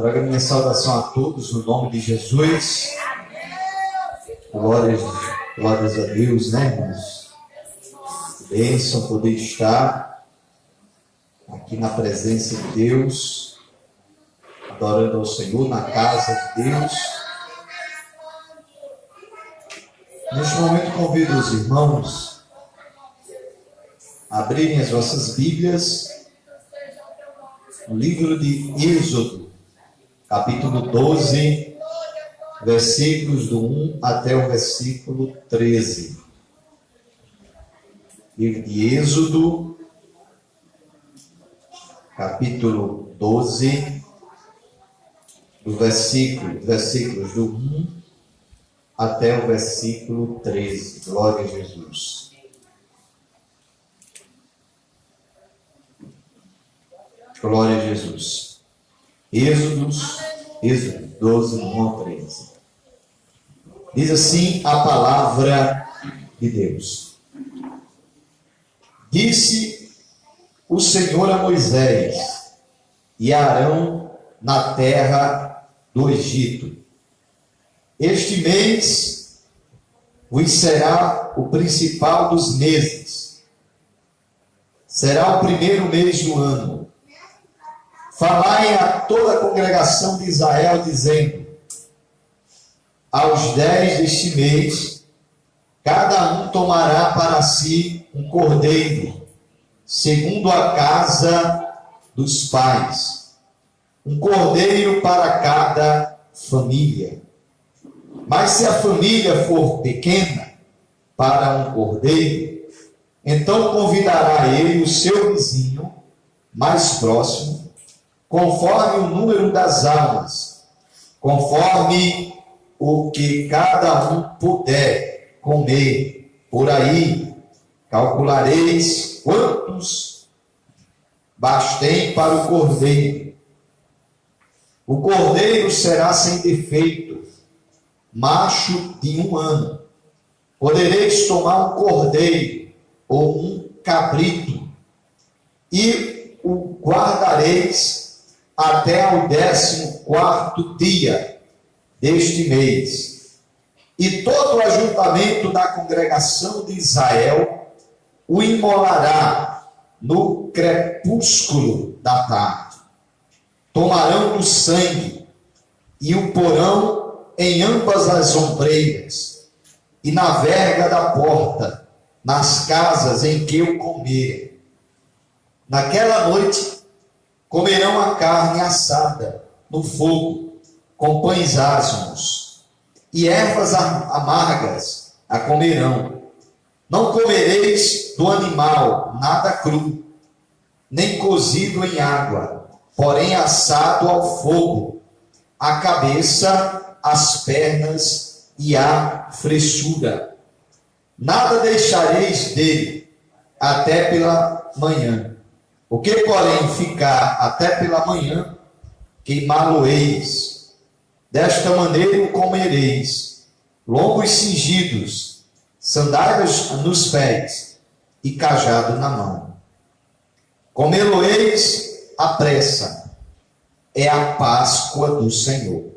Trago minha saudação a todos no nome de Jesus. Glórias a Deus, né, irmãos? Bênção poder estar aqui na presença de Deus, adorando ao Senhor, na casa de Deus. Neste momento convido os irmãos a abrirem as vossas Bíblias no livro de Êxodo, capítulo 12, versículos do 1 até o versículo 13. Livro de Êxodo, capítulo 12, versículos do 1 até o versículo 13. Glória a Jesus. Glória a Jesus. Êxodo 12, 1 ao 13. Diz assim a palavra de Deus. Disse o Senhor a Moisés e a Arão na terra do Egito: este mês vos será o principal dos meses, será o primeiro mês do ano. Falai a toda a congregação de Israel, dizendo: aos 10 deste mês, cada um tomará para si um cordeiro, segundo a casa dos pais, um cordeiro para cada família. Mas se a família for pequena para um cordeiro, então convidará ele o seu vizinho mais próximo, conforme o número das almas, conforme o que cada um puder comer. Por aí calculareis quantos bastem para o cordeiro. O cordeiro será sem defeito, macho de 1 ano. Podereis tomar um cordeiro ou um cabrito, e o guardareis até ao 14º dia deste mês. E todo o ajuntamento da congregação de Israel o imolará no crepúsculo da tarde. Tomarão do sangue e o porão em ambas as ombreiras e na verga da porta, nas casas em que o comerem. Naquela noite comerão a carne assada no fogo, com pães asmos, e ervas amargas a comerão. Não comereis do animal nada cru, nem cozido em água, porém assado ao fogo, a cabeça, as pernas e a fressura. Nada deixareis dele até pela manhã. O que, porém, ficar até pela manhã, queimá-lo-eis. Desta maneira o comereis, lombos cingidos, sandálias nos pés e cajado na mão. Comê-lo-eis à pressa, é a Páscoa do Senhor.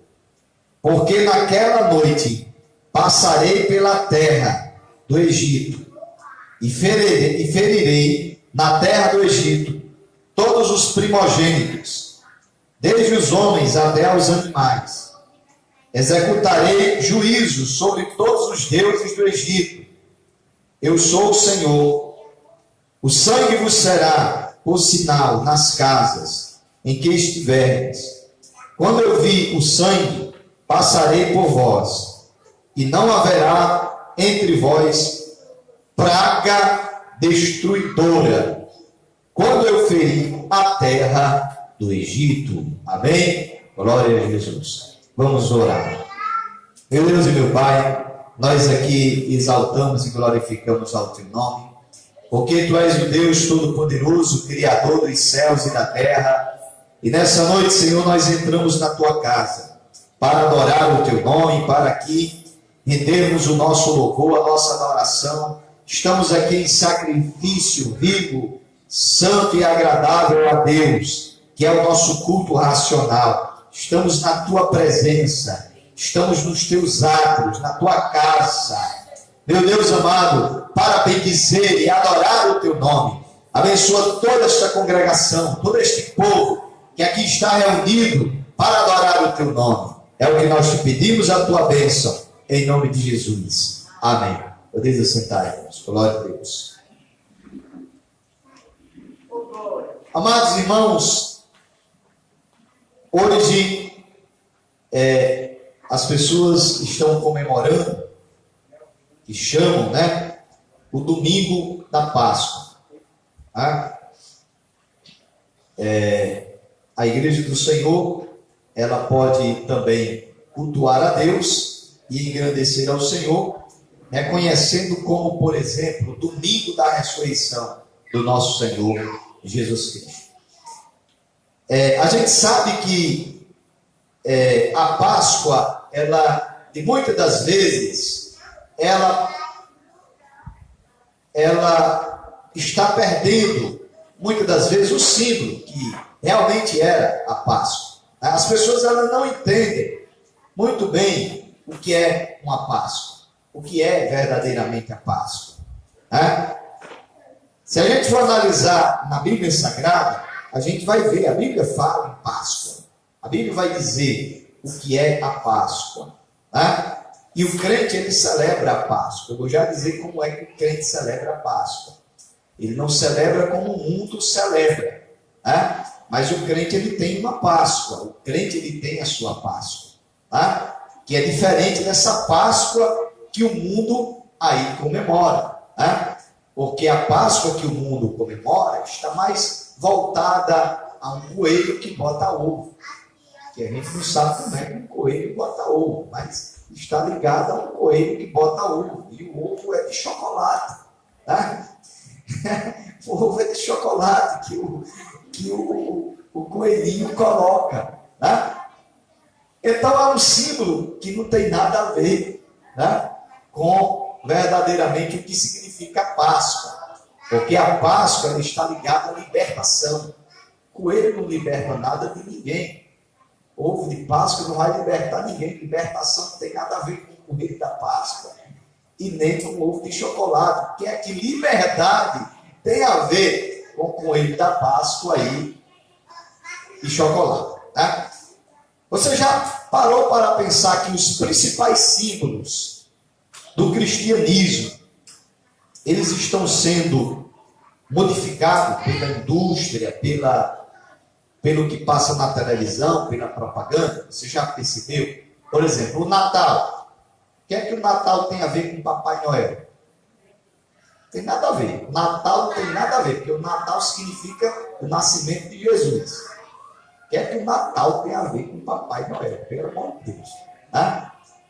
Porque naquela noite passarei pela terra do Egito e ferirei na terra do Egito todos os primogênitos, desde os homens até os animais. Executarei juízo sobre todos os deuses do Egito. Eu sou o Senhor. O sangue vos será por sinal nas casas em que estiverdes. Quando eu vi o sangue, passarei por vós, e não haverá entre vós praga destruidora, quando eu ferir a terra do Egito. Amém? Glória a Jesus. Vamos orar. Meu Deus e meu Pai, nós aqui exaltamos e glorificamos ao Teu nome, porque Tu és o Deus Todo-Poderoso, Criador dos céus e da terra. E nessa noite, Senhor, nós entramos na Tua casa para adorar o Teu nome, para aqui rendermos o nosso louvor, a nossa adoração. Estamos aqui em sacrifício vivo, santo e agradável a Deus, que é o nosso culto racional. estamos na tua presença, estamos nos teus atos, na tua casa, meu Deus amado, para bendizer e adorar o teu nome. Abençoa toda esta congregação, todo este povo que aqui está reunido para adorar o teu nome. É o que nós te pedimos, a tua bênção, em nome de Jesus. Amém. Podeis assentar, irmãos. Glória a Deus. Amados irmãos, hoje as pessoas estão comemorando, que chamam, né, o domingo da Páscoa. A Igreja do Senhor, ela pode também cultuar a Deus e engrandecer ao Senhor, reconhecendo como, por exemplo, o domingo da ressurreição do nosso Senhor Jesus Cristo. A gente sabe que a Páscoa, ela, de muitas das vezes, ela está perdendo, muitas das vezes, o símbolo que realmente era a Páscoa. As pessoas, elas não entendem muito bem o que é uma Páscoa, o que é verdadeiramente a Páscoa. Se a gente for analisar na Bíblia Sagrada, a gente vai ver, a Bíblia fala em Páscoa. A Bíblia vai dizer o que é a Páscoa. E o crente, ele celebra a Páscoa. Eu vou já dizer como é que o crente celebra a Páscoa. Ele não celebra como o mundo celebra. Mas o crente, ele tem uma Páscoa. O crente, ele tem a sua Páscoa. Que é diferente dessa Páscoa que o mundo aí comemora. Porque a Páscoa que o mundo comemora está mais voltada a um coelho que bota ovo. Que a gente não sabe como é que um coelho bota ovo, mas está ligado a um coelho que bota ovo. E o ovo é de chocolate. O ovo é de chocolate que o coelhinho coloca. Então é um símbolo que não tem nada a ver com verdadeiramente o que significa a Páscoa. Porque a Páscoa, ela está ligada à libertação. O coelho não liberta nada de ninguém. Ovo de Páscoa não vai libertar ninguém. Libertação não tem nada a ver com o coelho da Páscoa e nem com o ovo de chocolate. Porque é que liberdade tem a ver com o coelho da Páscoa aí e chocolate. Você já parou para pensar que os principais símbolos do cristianismo, eles estão sendo modificados pela indústria, pelo que passa na televisão, pela propaganda? Você já percebeu? Por exemplo, o Natal. O que é que o Natal tem a ver com Papai Noel? Tem nada a ver. O Natal não tem nada a ver, porque o Natal significa o nascimento de Jesus. O que é que o Natal tem a ver com Papai Noel? Pelo amor de Deus.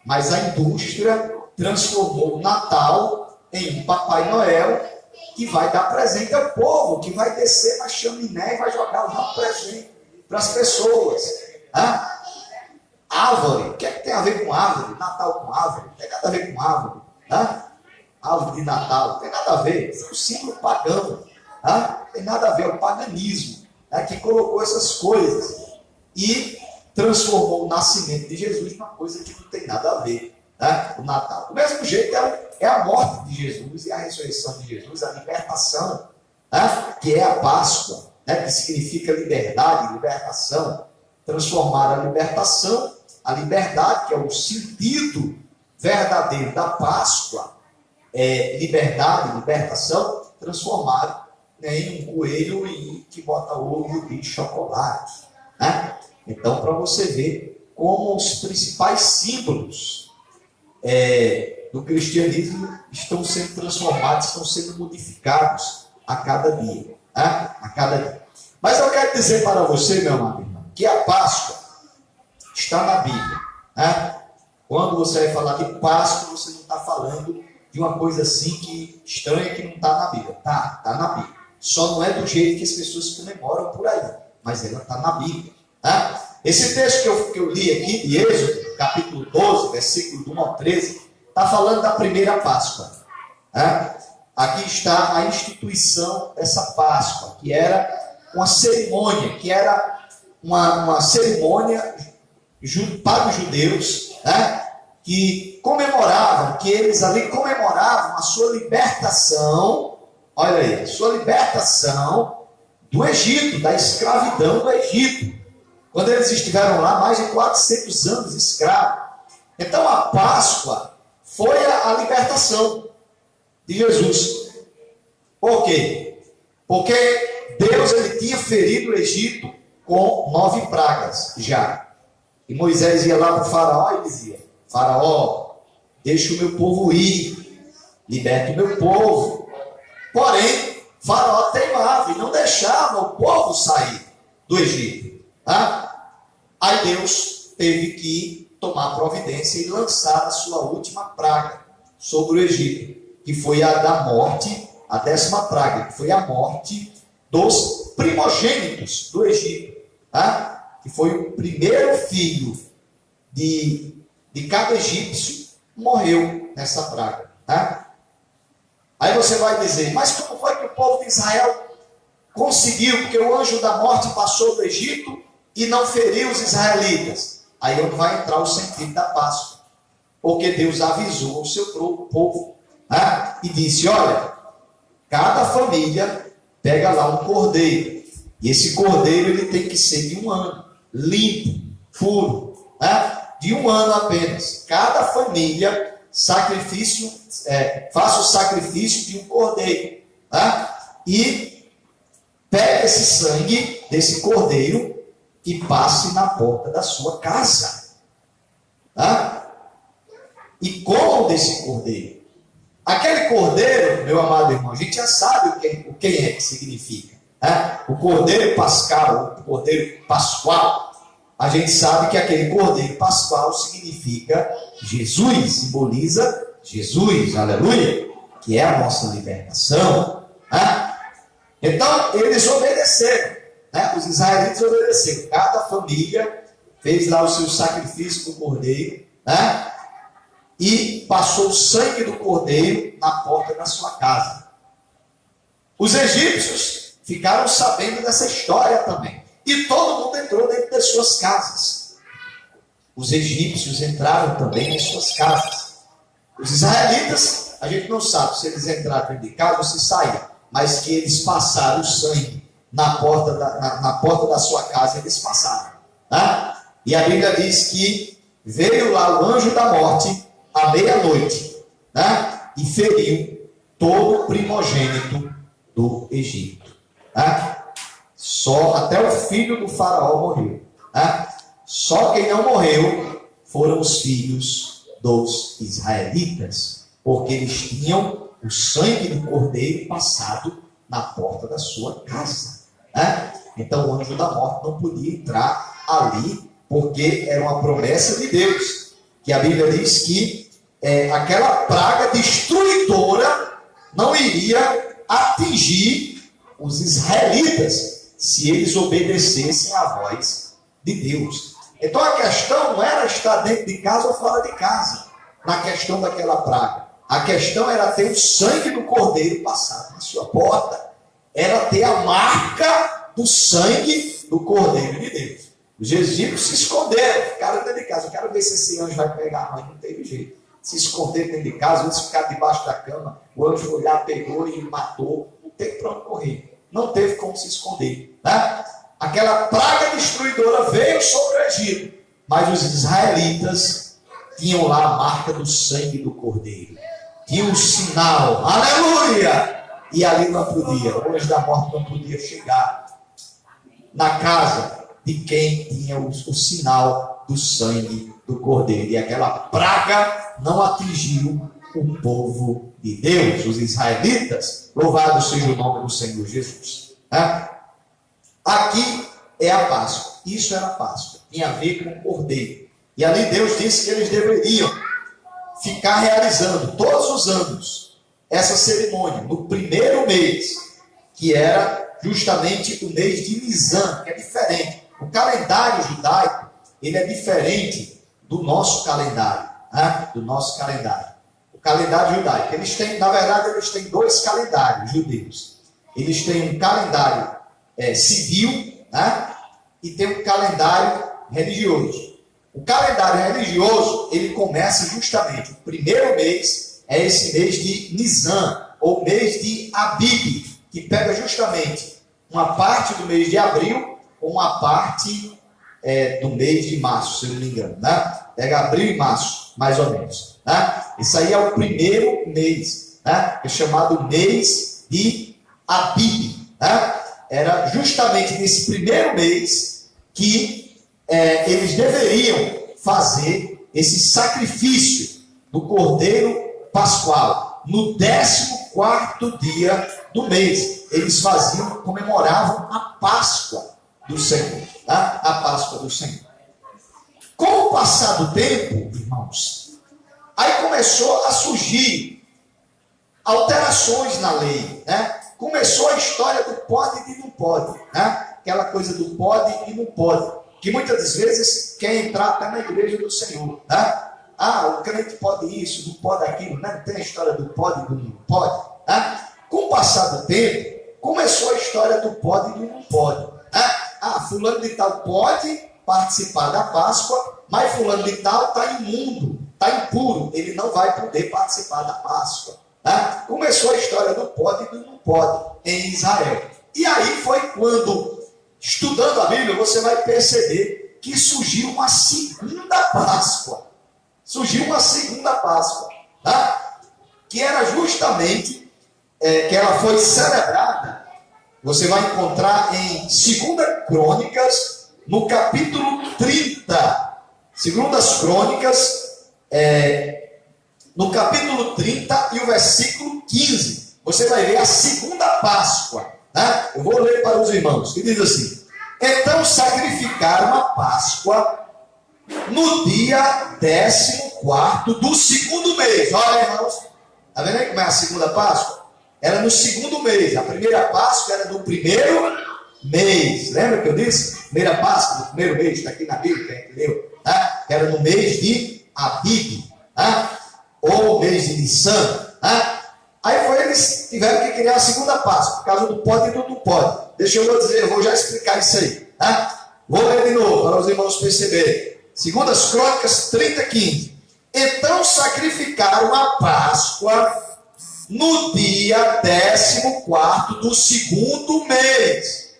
Mas a indústria transformou o Natal em um Papai Noel que vai dar presente ao povo, que vai descer na chaminé e vai jogar um presente para as pessoas. Árvore, o que é que tem a ver com árvore? Natal com árvore, não tem nada a ver com árvore. Árvore de Natal, não tem nada a ver, isso é um símbolo pagão. Não tem nada a ver, é o paganismo que colocou essas coisas e transformou o nascimento de Jesus numa coisa que não tem nada a ver. O Natal. Do mesmo jeito é a morte de Jesus e a ressurreição de Jesus, a libertação, que é a Páscoa, que significa liberdade, libertação. Transformar a libertação, a liberdade, que é o sentido verdadeiro da Páscoa, liberdade, libertação, transformar em um coelho que bota ovo de chocolate. Então, para você ver como os principais símbolos do cristianismo estão sendo transformados, estão sendo modificados a cada dia. A cada dia. Mas eu quero dizer para você, meu amado irmão, que a Páscoa está na Bíblia. Quando você vai falar de Páscoa, você não está falando de uma coisa assim que estranha que não está na Bíblia. Está na Bíblia. Só não é do jeito que as pessoas comemoram por aí, mas ela está na Bíblia. Esse texto que eu li aqui, de Êxodo, capítulo 12, versículo 1 ao 13, está falando da primeira Páscoa. Aqui está a instituição dessa Páscoa, que era uma cerimônia, uma cerimônia para os judeus, né, que comemoravam, que eles ali comemoravam a sua libertação, olha aí, a sua libertação do Egito, da escravidão do Egito, quando eles estiveram lá mais de 400 anos escravos. Então a Páscoa foi a libertação de Jesus. Por quê? Porque Deus ele tinha ferido o Egito com 9 pragas já. E Moisés ia lá para o faraó e dizia: Faraó, deixa o meu povo ir, liberta o meu povo. Porém, Faraó teimava e não deixava o povo sair do Egito. Tá? Aí Deus teve que tomar providência e lançar a sua última praga sobre o Egito, que foi a da morte, a 10ª praga, que foi a morte dos primogênitos do Egito. Tá? Que foi o primeiro filho de cada egípcio, morreu nessa praga. Tá? Aí você vai dizer: mas como foi que o povo de Israel conseguiu? Porque o anjo da morte passou do Egito e não feriu os israelitas. Aí onde vai entrar o sentido da Páscoa. Porque Deus avisou o seu povo, tá? E disse: olha, cada família pega lá um cordeiro. E esse cordeiro ele tem que ser de 1 ano, limpo, puro, tá? De 1 ano apenas. Cada família faça o sacrifício de um cordeiro, tá? E pega esse sangue desse cordeiro e passe na porta da sua casa, tá? E comam desse cordeiro. Aquele cordeiro, meu amado irmão, a gente já sabe o que é que significa, né? O cordeiro pascal, o cordeiro pascual, a gente sabe que aquele cordeiro pascual significa Jesus, simboliza Jesus, aleluia, que é a nossa libertação, né? Então, eles obedeceram, né? Os israelitas obedeceram. Cada família fez lá o seu sacrifício do cordeiro, né? E passou o sangue do cordeiro na porta da sua casa. Os egípcios ficaram sabendo dessa história também. E todo mundo entrou dentro das suas casas. Os egípcios entraram também nas suas casas. Os israelitas, a gente não sabe se eles entraram dentro de casa ou se saíram, mas que eles passaram o sangue na porta da sua casa, eles passaram. Tá? E a Bíblia diz que veio lá o anjo da morte à meia-noite, tá? E feriu todo o primogênito do Egito. Tá? Só até o filho do faraó morreu. Tá? Só quem não morreu foram os filhos dos israelitas, porque eles tinham o sangue do cordeiro passado na porta da sua casa. Tá? Então o anjo da morte não podia entrar ali, porque era uma promessa de Deus, que a Bíblia diz que aquela praga destruidora não iria atingir os israelitas se eles obedecessem à voz de Deus. Então a questão não era estar dentro de casa ou fora de casa, na questão daquela praga. A questão era ter o sangue do cordeiro passado na sua porta, era ter a marca do sangue do cordeiro de Deus. Os egípcios se esconderam, ficaram dentro de casa. Eu quero ver se esse anjo vai pegar, mas não teve jeito. Se esconderam dentro de casa, eles ficaram debaixo da cama, o anjo foi lá, pegou e matou. Não teve para onde correr, não teve como se esconder. Né? Aquela praga destruidora veio sobre o Egito, mas os israelitas tinham lá a marca do sangue do cordeiro. Tinha um sinal, aleluia! E ali não podia, o anjo da morte não podia chegar na casa de quem tinha o sinal do sangue do cordeiro. E aquela praga não atingiu o povo de Deus, os israelitas. Louvado seja o nome do Senhor Jesus. Aqui é a Páscoa. Isso era a Páscoa. Tinha a ver com o cordeiro. E ali Deus disse que eles deveriam ficar realizando todos os anos essa cerimônia no primeiro mês, que era justamente o mês de Nisan, que é diferente. O calendário judaico, ele é diferente do nosso calendário, né? Do nosso calendário. O calendário judaico, eles têm, na verdade, eles têm 2 calendários judeus. Eles têm um calendário civil, né? E tem um calendário religioso. O calendário religioso, ele começa justamente, o primeiro mês é esse mês de Nisan, ou mês de Abib, que pega justamente uma parte do mês de abril, ou uma parte do mês de março, se eu não me engano, né? Pega abril e março, mais ou menos, né? Isso aí é o primeiro mês, né? É chamado mês de Abib, né? Era justamente nesse primeiro mês que eles deveriam fazer esse sacrifício do Cordeiro Pascual. No 14º dia do mês, eles comemoravam a Páscoa do Senhor. Tá? A Páscoa do Senhor. Com o passar do tempo, irmãos, aí começou a surgir alterações na lei, né? Começou a história do pode e não pode, né? Aquela coisa do pode e não pode, que muitas das vezes quer entrar até na igreja do Senhor, né? O crente pode isso, não pode aquilo, né? Não tem a história do pode e do não pode, né? Com o passar do tempo, começou a história do pode e do não pode, né? Fulano de tal pode participar da Páscoa, mas fulano de tal está imundo, está impuro, ele não vai poder participar da Páscoa. Né? Começou a história do pode e do não pode em Israel. E aí foi quando, estudando a Bíblia, você vai perceber que surgiu uma segunda Páscoa. Surgiu uma segunda Páscoa, tá? Que era justamente, que ela foi celebrada. Você vai encontrar em 2 Crônicas, no capítulo 30. 2 Crônicas, no capítulo 30 e o versículo 15. Você vai ver a segunda Páscoa. Né? Eu vou ler para os irmãos, que diz assim: então sacrificaram a Páscoa no dia 14º do segundo mês. Olha, irmãos, está vendo aí como é a segunda Páscoa? Era no segundo mês. A primeira Páscoa era no primeiro mês. Lembra que eu disse? Primeira Páscoa do primeiro mês, está aqui na Bíblia, quem entendeu? Tá? Era no mês de Abib, tá? Ou mês de Nissan. Tá? Aí eles tiveram que criar a segunda Páscoa, por causa do pode e do não pode. Deixa eu dizer, eu vou já explicar isso aí. Tá? Vou ler de novo, para os irmãos perceberem. 2 Crônicas 30, 15. Então sacrificaram a Páscoa no dia 14º do segundo mês.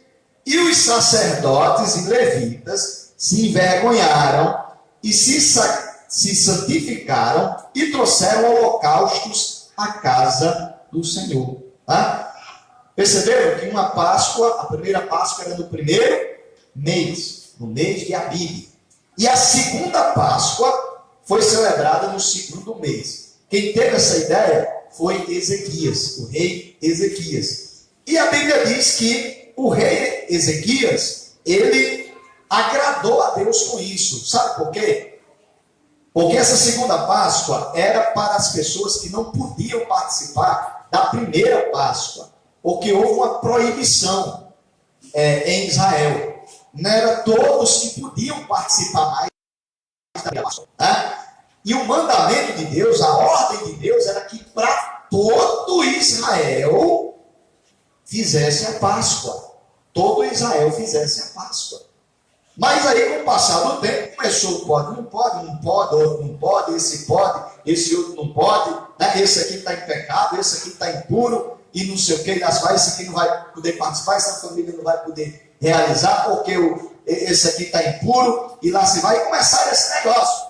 E os sacerdotes e levitas se envergonharam e se santificaram e trouxeram holocaustos à casa do Senhor. Tá? Perceberam que uma Páscoa, a primeira Páscoa era no primeiro mês, no mês de Abib. E a segunda Páscoa foi celebrada no segundo mês. Quem teve essa ideia foi Ezequias, o rei Ezequias. E a Bíblia diz que o rei Ezequias, ele agradou a Deus com isso. Sabe por quê? Porque essa segunda Páscoa era para as pessoas que não podiam participar da primeira Páscoa, porque houve uma proibição em Israel. Não era todos que podiam participar mais da primeira Páscoa. Né? E o mandamento de Deus, a ordem de Deus, era que para todo Israel fizesse a Páscoa. Todo Israel fizesse a Páscoa. Mas aí, com o passar do tempo, começou o pode, não pode, não pode, outro não pode, esse outro não pode, né? Esse aqui está em pecado, esse aqui está impuro, e não sei o que, esse aqui não vai poder participar, essa família não vai poder realizar, porque esse aqui está impuro, e lá se vai, e começar esse negócio.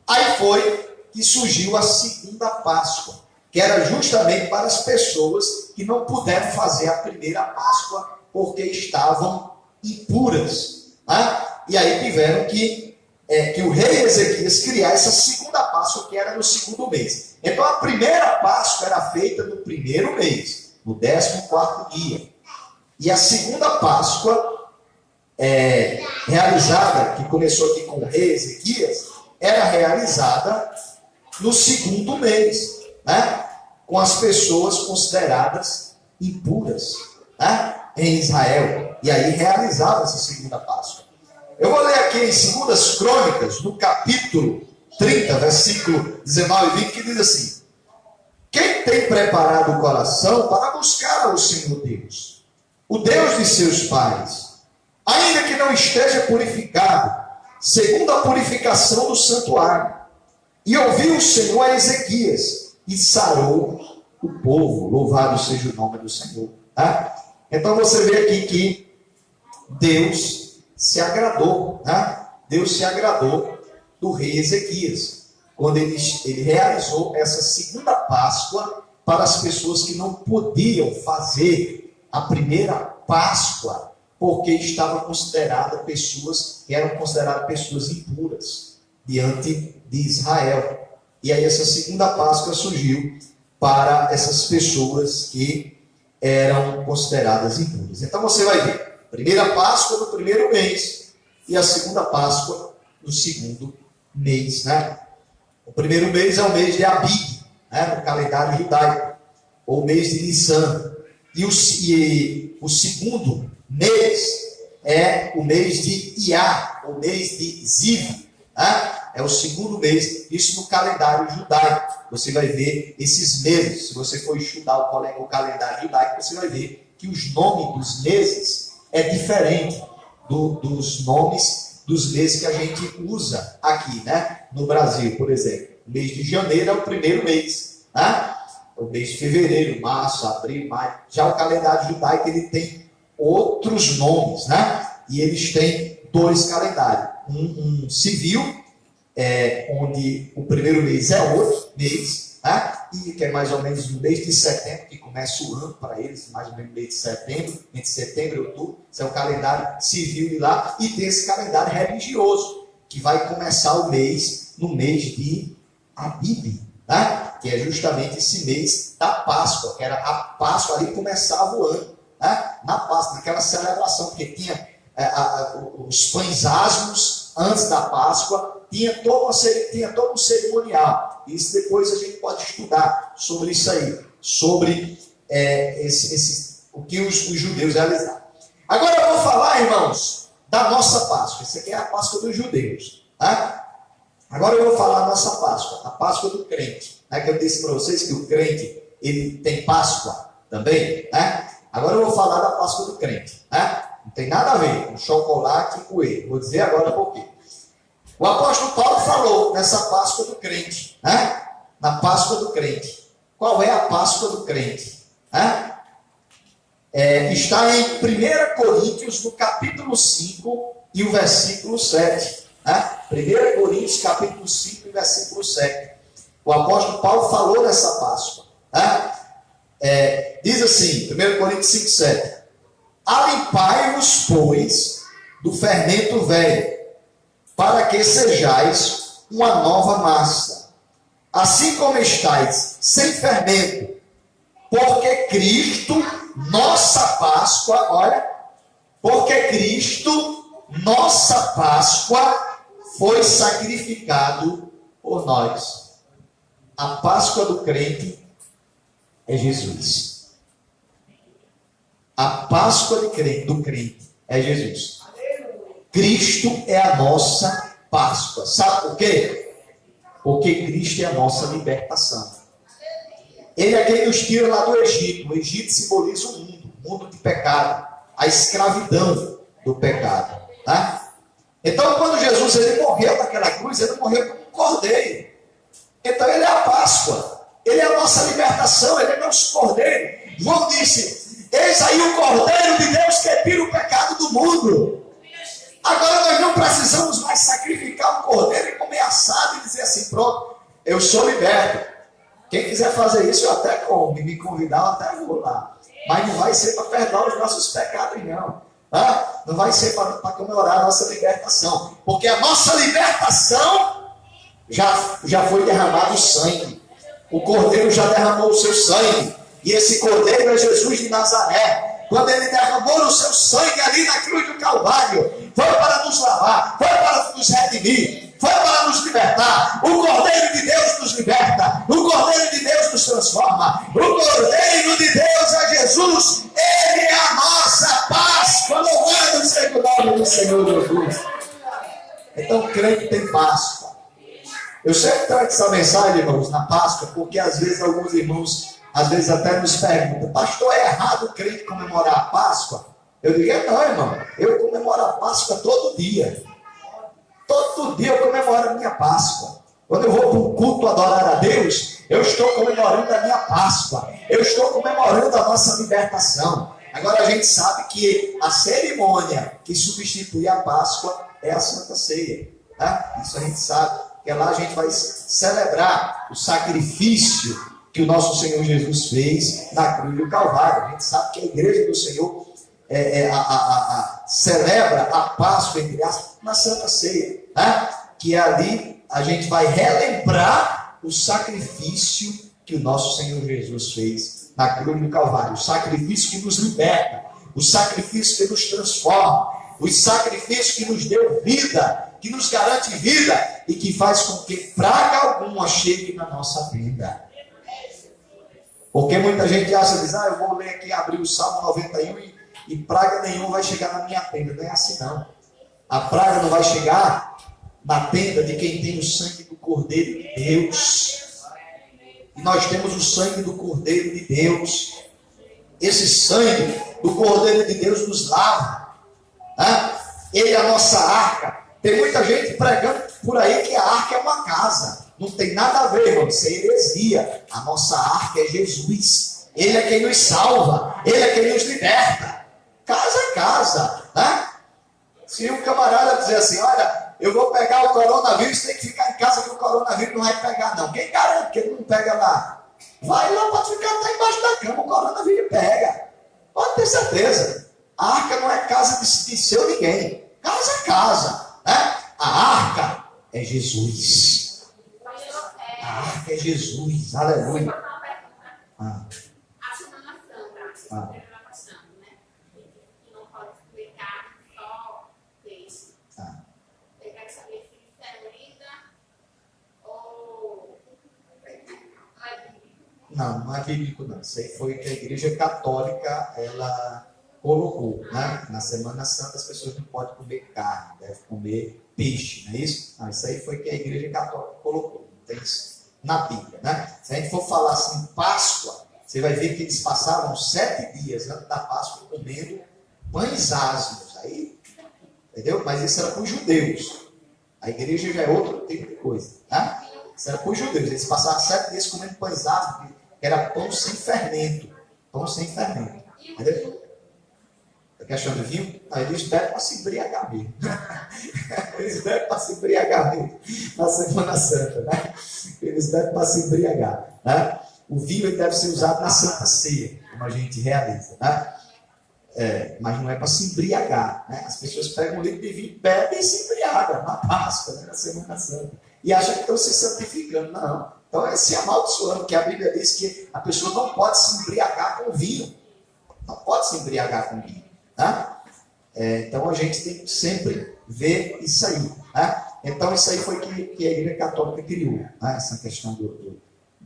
Aí foi que surgiu a segunda Páscoa, que era justamente para as pessoas que não puderam fazer a primeira Páscoa porque estavam impuras. Né? E aí tiveram que o rei Ezequias criar essa segunda Páscoa, que era no segundo mês. Então a primeira Páscoa era feita no primeiro mês, no 14º dia. E a segunda Páscoa, realizada, que começou aqui com o rei Ezequias, era realizada no segundo mês, né? Com as pessoas consideradas impuras, né? Em Israel. E aí realizava essa segunda Páscoa. Eu vou ler aqui em 2 Crônicas, no capítulo 30, versículo 19 e 20, que diz assim: quem tem preparado o coração para buscar ao Senhor Deus, o Deus de seus pais, ainda que não esteja purificado, segundo a purificação do santuário. E ouviu o Senhor a Ezequias, e sarou o povo. Louvado seja o nome do Senhor. Tá? Então você vê aqui que Deus se agradou. Tá? Deus se agradou do rei Ezequias, quando ele realizou essa segunda Páscoa para as pessoas que não podiam fazer a primeira Páscoa, porque estavam consideradas pessoas que eram consideradas pessoas impuras diante de Israel. E aí essa segunda Páscoa surgiu para essas pessoas que eram consideradas impuras. Então você vai ver, primeira Páscoa no primeiro mês e a segunda Páscoa no segundo mês, né? O primeiro mês é o mês de Abib, né, no calendário judaico, ou o mês de Nissan. E o segundo mês é o mês de Iá, o mês de Ziv, né? É o segundo mês, isso no calendário judaico. Você vai ver esses meses. Se você for estudar o calendário judaico, você vai ver que os nomes dos meses é diferente dos nomes dos meses que a gente usa aqui, né? No Brasil, por exemplo. O mês de janeiro é o primeiro mês, né? O mês de fevereiro, março, abril, maio. Já o calendário judaico, ele tem outros nomes, né? E eles têm dois calendários. Um civil, onde o primeiro mês é outro mês, né? E que é mais ou menos no mês de setembro, que começa o ano para eles, mais ou menos no mês de setembro, entre setembro e outubro. Esse é o calendário civil de lá. E tem esse calendário religioso, que vai começar o mês no mês de Abib, né? Que é justamente esse mês da Páscoa, que era a Páscoa, ali começava o ano, né? Na Páscoa, naquela celebração, porque tinha os pães asmos antes da Páscoa, tinha todo um cerimonial. Isso depois a gente pode estudar sobre isso aí, sobre o que os judeus realizaram. Agora eu vou falar, irmãos, da nossa Páscoa. Isso aqui é a Páscoa dos judeus, tá? Agora eu vou falar da nossa Páscoa, a Páscoa do crente, né? Que eu disse para vocês que o crente, ele tem Páscoa também, né? Agora eu vou falar da Páscoa do crente, né? Não tem nada a ver com chocolate e coelho. Vou dizer agora por quê. O apóstolo Paulo falou nessa Páscoa do crente, né? Na Páscoa do crente. Qual é a Páscoa do crente? Né? Está em 1 Coríntios, no capítulo 5 e o versículo 7. Né? 1 Coríntios, capítulo 5 e versículo 7. O apóstolo Paulo falou nessa Páscoa. Né? Diz assim, 1 Coríntios 5, 7. Alimpai-vos, pois, do fermento velho, para que sejais uma nova massa, assim como estáis sem fermento, porque Cristo, nossa Páscoa, olha, porque Cristo, nossa Páscoa, foi sacrificado por nós. A Páscoa do crente é Jesus. A Páscoa do crente é Jesus. Cristo é a nossa Páscoa. Sabe por quê? Porque Cristo é a nossa libertação. Ele é quem nos tira lá do Egito. O Egito simboliza o mundo de pecado, a escravidão do pecado. Tá? Então, quando Jesus ele morreu naquela cruz, ele morreu como um cordeiro. Então, ele é a Páscoa. Ele é a nossa libertação. Ele é nosso cordeiro. João disse: eis aí o cordeiro de Deus que tira o pecado do mundo. Agora nós não precisamos mais sacrificar um cordeiro e comer assado e dizer assim: pronto, eu sou liberto. Quem quiser fazer isso, eu até como. Me convidar, eu até vou lá. Mas não vai ser para perdoar os nossos pecados, não. Tá? Não vai ser para comemorar a nossa libertação. Porque a nossa libertação já foi derramado o sangue. O cordeiro já derramou o seu sangue. E esse cordeiro é Jesus de Nazaré. Quando ele derramou o seu sangue ali na cruz do Calvário, foi para nos lavar, foi para nos redimir, foi para nos libertar. O Cordeiro de Deus nos liberta, o Cordeiro de Deus nos transforma. O Cordeiro de Deus é Jesus. Ele é a nossa Páscoa. Louvado seja o nome do Senhor Jesus. Então o crente tem Páscoa. Eu sempre trago essa mensagem, irmãos, na Páscoa, porque às vezes alguns irmãos até nos perguntam: pastor, é errado o crente comemorar a Páscoa? Eu digo: não, irmão, eu comemoro a Páscoa todo dia. Todo Todo dia eu comemoro a minha Páscoa. Quando eu vou para um culto adorar a Deus, eu estou comemorando a minha Páscoa. Eu estou comemorando a nossa libertação. Agora a gente sabe que a cerimônia que substitui a Páscoa é a Santa Ceia. Tá? Isso a gente sabe. Porque lá a gente vai celebrar o sacrifício que o nosso Senhor Jesus fez na cruz do Calvário. A gente sabe que a igreja do Senhor celebra a Páscoa, entre aspas, na Santa Ceia. Tá? Que ali a gente vai relembrar o sacrifício que o nosso Senhor Jesus fez na cruz do Calvário. O sacrifício que nos liberta, o sacrifício que nos transforma, o sacrifício que nos deu vida, que nos garante vida e que faz com que praga alguma chegue na nossa vida. Porque muita gente acha, diz, eu vou ler aqui, abrir o Salmo 91 e praga nenhuma vai chegar na minha tenda. Não é assim não. A praga não vai chegar na tenda de quem tem o sangue do Cordeiro de Deus. E nós temos o sangue do Cordeiro de Deus. Esse sangue do Cordeiro de Deus nos lava. Ele é a nossa arca. Tem muita gente pregando por aí que a arca é uma casa. Não tem nada a ver, irmão. Isso é heresia. A nossa arca é Jesus. Ele é quem nos salva. Ele é quem nos liberta. Casa é casa. Se um camarada dizer assim, olha, eu vou pegar o coronavírus, tem que ficar em casa que o coronavírus não vai pegar, não. Quem garante que ele não pega lá? Vai lá, pode ficar até embaixo da cama, o coronavírus pega. Pode ter certeza. A arca não é casa de seu ninguém. Casa é casa. A arca é Jesus. A arca é Jesus. Aleluia. A Semana Santa, que está passando, né? Que não pode explicar só peixe. Eu quero saber se isso é lenda ou é bíblico. Não é bíblico não. Isso aí foi que a Igreja Católica ela colocou, né? Na Semana Santa as pessoas não podem comer carne, devem comer peixe, não é isso? Não, isso aí foi que a Igreja Católica colocou. Não tem isso na Bíblia, né? Se a gente for falar assim, Páscoa, você vai ver que eles passavam 7 dias antes da Páscoa comendo pães asmos. Aí, entendeu? Mas isso era para os judeus. A igreja já é outro tipo de coisa, tá? Isso era para os judeus. Eles passavam 7 dias comendo pães asmos, que era pão sem fermento. Pão sem fermento. Entendeu? A questão do vinho, eles bebem para se embriagar mesmo. Eles bebem para se embriagar mesmo na Semana Santa, né? Eles bebem para se embriagar, né? O vinho ele deve ser usado na Santa Ceia, como a gente realiza, né? Mas não é para se embriagar, né? As pessoas pegam um litro de vinho, bebem e se embriagam na Páscoa, né? Na Semana Santa. E acham que estão se santificando. Não. Então é se amaldiçoando, porque a Bíblia diz que a pessoa não pode se embriagar com vinho. Não pode se embriagar com vinho. Tá? Então a gente tem que sempre ver isso aí. Tá? Então isso aí foi que a Igreja Católica criou, tá? Essa questão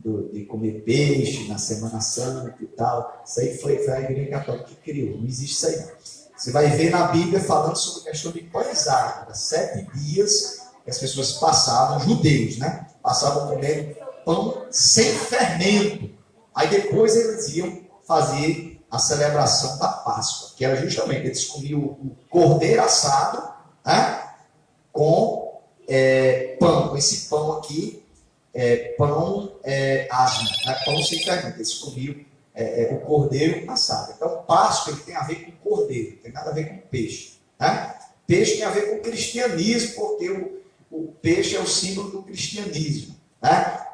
de comer peixe na Semana Santa e tal. Isso aí foi a Igreja Católica que criou. Não existe isso aí não. Você vai ver na Bíblia falando sobre a questão de pães asmos. 7 dias que as pessoas passavam, judeus, né? Passavam comendo pão sem fermento. Aí depois eles iam fazer a celebração da Páscoa, que era justamente, eles comiam o cordeiro assado, né, com pão, com esse pão aqui, pão asmo, né, pão sem fermento. Eles comiam o cordeiro assado. Então, Páscoa ele tem a ver com cordeiro, não tem nada a ver com peixe. Né? Peixe tem a ver com cristianismo, porque o peixe é o símbolo do cristianismo. Né?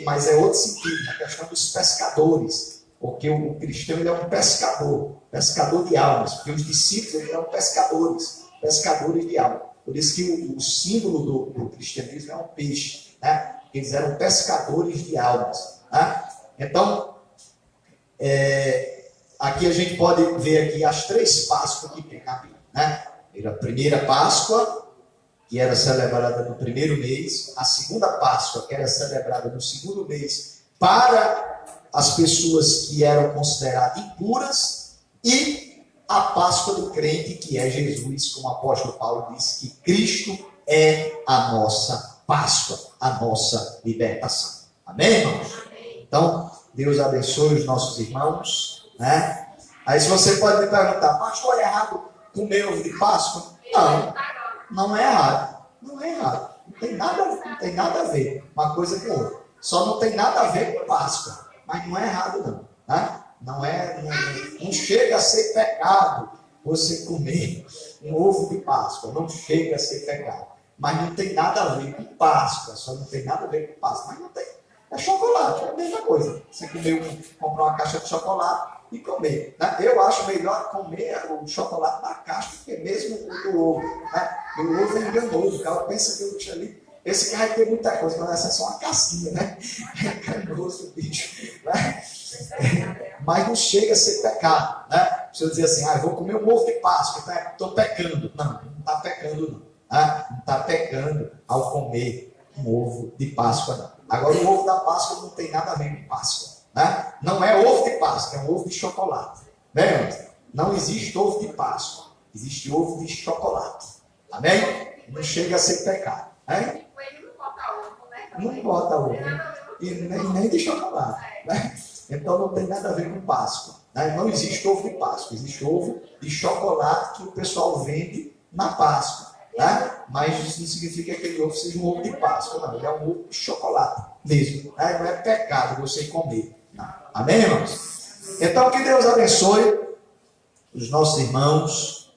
Mas é outro sentido, na questão dos pescadores. Porque o cristão ele é um pescador de almas. Porque os discípulos eles eram pescadores de almas. Por isso que o símbolo do cristianismo é um peixe. Né? Eles eram pescadores de almas. Né? Então, aqui a gente pode ver aqui as 3 Páscoas que tem na Bíblia. Né? A primeira Páscoa, que era celebrada no primeiro mês. A segunda Páscoa, que era celebrada no segundo mês, para as pessoas que eram consideradas impuras, e a Páscoa do crente, que é Jesus, como o apóstolo Paulo disse, que Cristo é a nossa Páscoa, a nossa libertação. Amém, irmãos? Então, Deus abençoe os nossos irmãos, né? Aí se você pode me perguntar, pastor, é errado comer ovo de Páscoa? Não, não é errado. Não é errado. Não tem nada a ver uma coisa com outra. Só não tem nada a ver com Páscoa. Mas não é errado, não. Tá? Não chega a ser pecado você comer um ovo de Páscoa. Não chega a ser pecado. Mas não tem nada a ver com Páscoa. Só não tem nada a ver com Páscoa. Mas não tem. É chocolate, é a mesma coisa. Você comprar uma caixa de chocolate e comer. Né? Eu acho melhor comer o chocolate da caixa do que mesmo o do ovo. Né? E o ovo é enganoso. O cara pensa que o bicho ali, esse cara vai ter muita coisa, mas essa é só uma casquinha, né? É enganoso o bicho. Né? Mas não chega a ser pecado. Né? Se eu dizer assim, eu vou comer um ovo de Páscoa, estou pecando. Não está pecando, não. Né? Não está pecando ao comer um ovo de Páscoa, não. Agora, o ovo da Páscoa não tem nada a ver com Páscoa. Né? Não é ovo de Páscoa, é um ovo de chocolate. Né? Não existe ovo de Páscoa, existe ovo de chocolate. Amém? Não chega a ser pecado. Né? Não bota ovo. E nem de chocolate. Né? Então não tem nada a ver com Páscoa. Né? Não existe ovo de Páscoa, existe ovo de chocolate que o pessoal vende na Páscoa. Né? Mas isso não significa que aquele ovo seja um ovo de Páscoa, não. Ele é um ovo de chocolate mesmo. Né? Não é pecado você comer. Não. Amém, irmãos? Então que Deus abençoe os nossos irmãos.